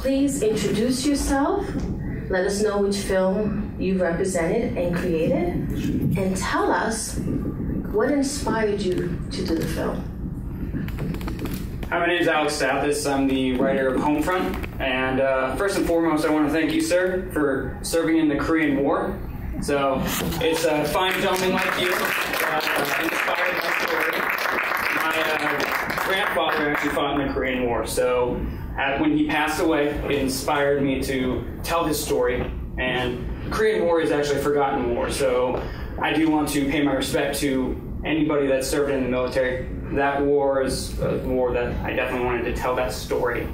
please introduce yourself, let us know which film you represented and created, and tell us what inspired you to do the film. Hi, my name is Alex Stathis. I'm the writer of Homefront. And first and foremost, I want to thank you, sir, for serving in the Korean War. So it's a fine gentleman like you inspired my story. My grandfather actually fought in the Korean War. So when he passed away, it inspired me to tell his story. And the Korean War is actually a forgotten war. So I do want to pay my respect to anybody that served in the military. That war is a war that I definitely wanted to tell that story.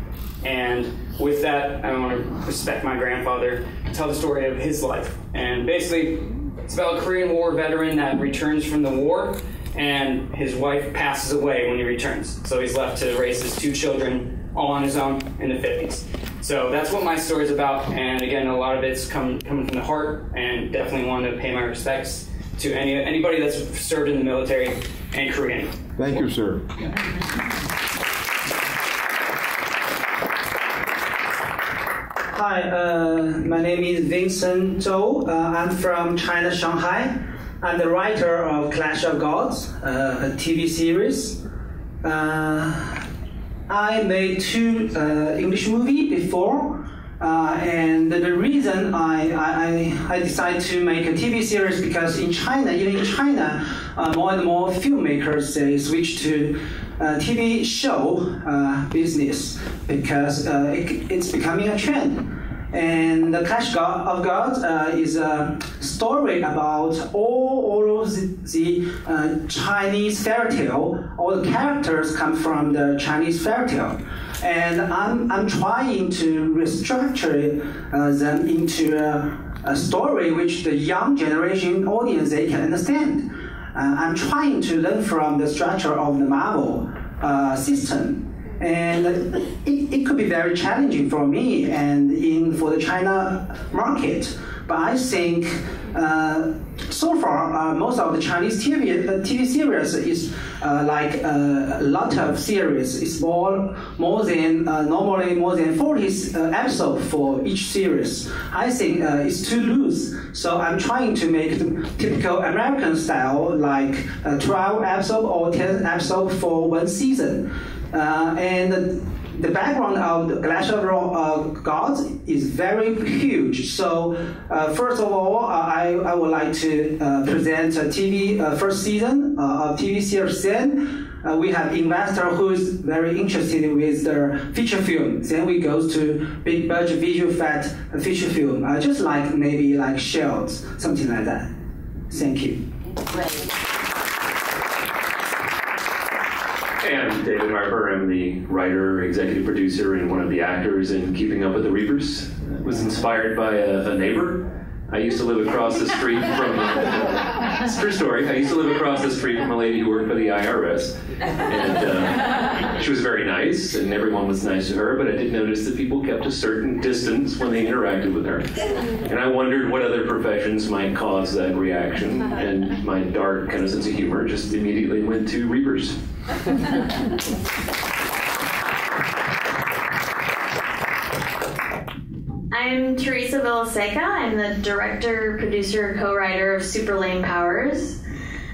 And with that, I want to respect my grandfather, tell the story of his life. And basically, it's about a Korean War veteran that returns from the war, and his wife passes away when he returns. So he's left to raise his 2 children all on his own in the 50s. So that's what my story is about. And again, a lot of it's coming from the heart, and definitely want to pay my respects to anybody that's served in the military and Korean. Thank you, sir. Hi, my name is Vincent Zhou. I'm from China, Shanghai. I'm the writer of Clash of Gods, a TV series. I made 2 English movies before. And the reason I decided to make a TV series because in China, even in China, more and more filmmakers they switch to TV show business because it's becoming a trend. And the Clash of Gods is a story about all of the Chinese fairy tale. All the characters come from the Chinese fairy tale. And I'm trying to restructure them into a story which the young generation audience they can understand. I'm trying to learn from the structure of the Marvel system. And it could be very challenging for me and for the China market. But I think so far, most of the Chinese TV series is like a lot of series. It's normally more than 40 episodes for each series. I think it's too loose. So I'm trying to make the typical American style, like 12 episodes or 10 episodes for one season. And the background of the Clash of Gods is very huge. So first of all, I would like to present a TV first season of TV series. Then we have investor who is very interested with the feature film. Then we go to big budget visual effect feature film, just like maybe like Shells, something like that. Thank you. Great. Hey, I'm David Harper. I'm the writer, executive producer, and one of the actors in Keeping Up with the Reavers. I was inspired by a neighbor. I used to live across the street from, it's a true story, I used to live across the street from a lady who worked for the IRS. And she was very nice, and everyone was nice to her, but I did notice that people kept a certain distance when they interacted with her. And I wondered what other professions might cause that reaction, and my dark kind of sense of humor just immediately went to Reavers. I'm Teresa Villaseca. I'm the director, producer, co-writer of Superlame Powers.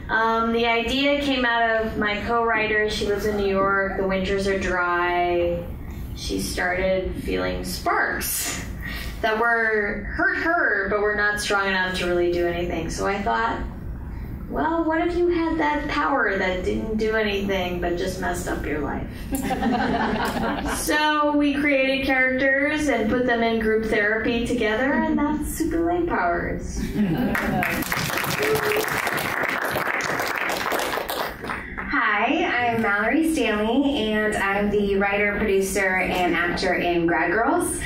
The idea came out of my co-writer. She lives in New York. The winters are dry. She started feeling sparks that were hurt her, but were not strong enough to really do anything. So I thought, well, what if you had that power that didn't do anything but just messed up your life? So we created characters and put them in group therapy together, and that's Superlame Powers. Hi, I'm Mallory Stanley, and I'm the writer, producer, and actor in Grad Girls.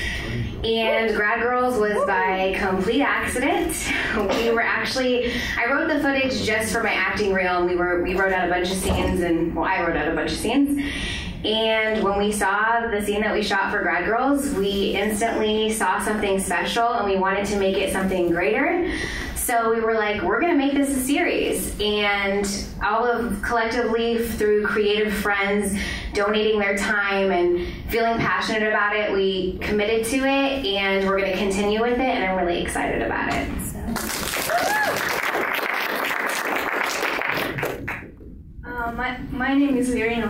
And Grad Girls was by complete accident. We were actually, I wrote the footage just for my acting reel, and we wrote out a bunch of scenes, and well, I wrote out a bunch of scenes. And when we saw the scene that we shot for Grad Girls, we instantly saw something special, and we wanted to make it something greater. So we were like, we're gonna make this a series. And collectively through creative friends donating their time and feeling passionate about it, we committed to it, and we're gonna continue with it, and I'm really excited about it. My name is Libre.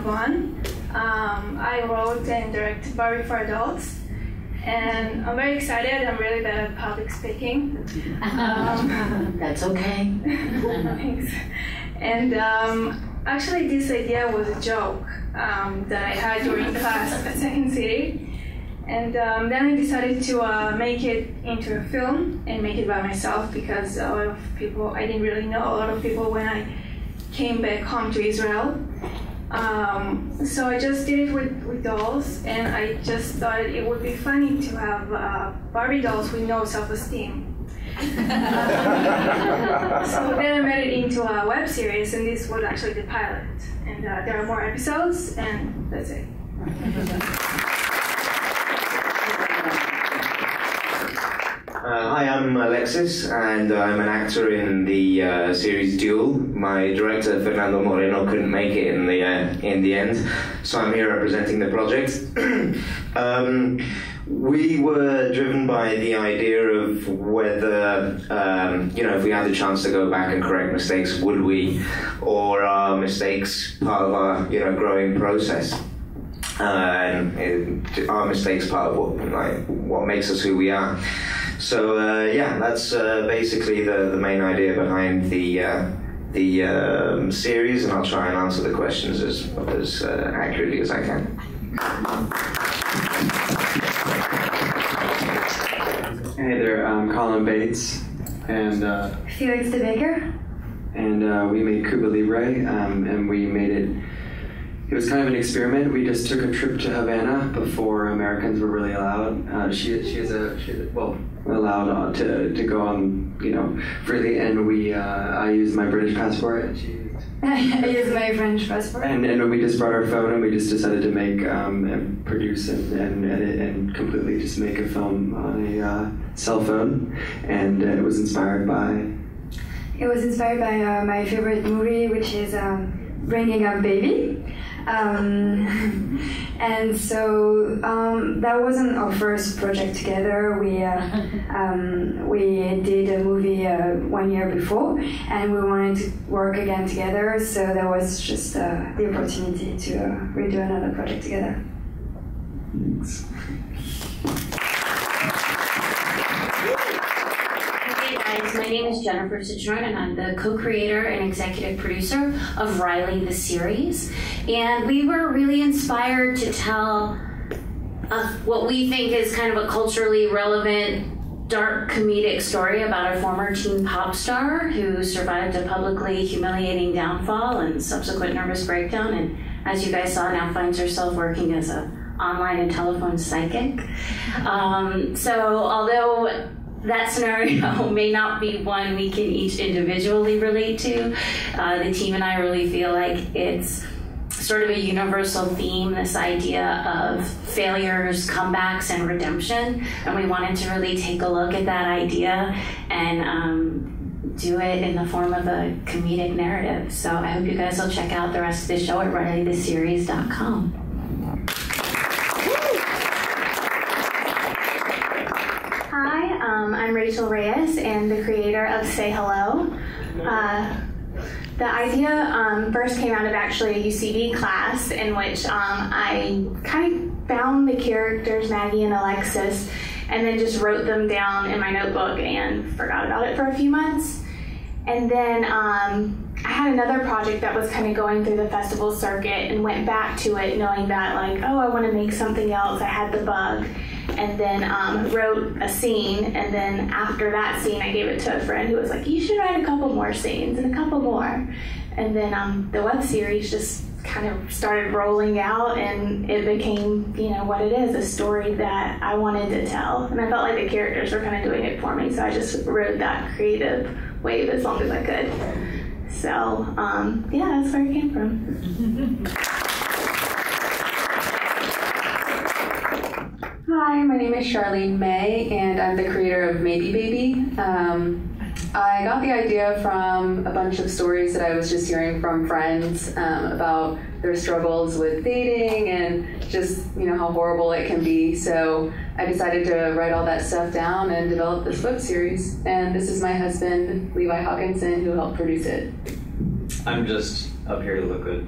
I wrote and directed Barbie for adults, and I'm very excited. I'm really bad at public speaking. That's okay. Thanks. And actually, this idea was a joke that I had during class at Second City. And then I decided to make it into a film and make it by myself, because a lot of people, I didn't really know a lot of people when I came back home to Israel. So I just did it with dolls, and I just thought it would be funny to have Barbie dolls with no self-esteem. So then I made it into a web series, and this was actually the pilot. And there are more episodes, and that's it. Hi, I'm Alexis, and I'm an actor in the series Duel. My director, Fernando Moreno, couldn't make it in the end, so I'm here representing the project. We were driven by the idea of whether, if we had the chance to go back and correct mistakes, would we, or are mistakes part of our, growing process? And are mistakes part of what makes us who we are? So that's basically the main idea behind the series, and I'll try and answer the questions as accurately as I can. Hey there, I'm Colin Bates, and Felix the Baker. And we made Cuba Libre, and we made it. It was kind of an experiment. We just took a trip to Havana before Americans were really allowed. Allowed to go on, freely. And I used my British passport, and she I used my French passport. And we just brought our phone, and we just decided to make and produce and edit and completely just make a film on a cell phone. And it was inspired by. It was inspired by my favorite movie, which is Bringing Up Baby. And so that wasn't our first project together. We did a movie 1 year before, and we wanted to work again together. So that was just the opportunity to redo another project together. Thanks. Hey guys, my name is Jennifer Citron, and I'm the co-creator and executive producer of Riley the series. And we were really inspired to tell what we think is kind of a culturally relevant, dark comedic story about a former teen pop star who survived a publicly humiliating downfall and subsequent nervous breakdown, and as you guys saw, now finds herself working as an online and telephone psychic. So although that scenario may not be one we can each individually relate to, the team and I really feel like it's sort of a universal theme, this idea of failures, comebacks, and redemption. And we wanted to really take a look at that idea and do it in the form of a comedic narrative. So I hope you guys will check out the rest of the show at RileyTheSeries.com. Hi, I'm Rachel Reyes and the creator of Say Hello. The idea first came out of actually a UCB class in which I kind of found the characters Maggie and Alexis and then just wrote them down in my notebook and forgot about it for a few months. And then I had another project that was kind of going through the festival circuit and went back to it knowing that like, oh, I want to make something else. I had the bug. And then wrote a scene, and then after that scene I gave it to a friend who was like, you should write a couple more scenes and a couple more. And then the web series just kind of started rolling out, and it became, what it is, a story that I wanted to tell. And I felt like the characters were kind of doing it for me, so I just rode that creative wave as long as I could. So, yeah, that's where it came from. Hi, my name is Charlene Mae, and I'm the creator of Maybe Baby. I got the idea from a bunch of stories that I was just hearing from friends about their struggles with dating and just, how horrible it can be. So I decided to write all that stuff down and develop this web series. And this is my husband, Levi Hawkinson, who helped produce it. I'm just up here to look good.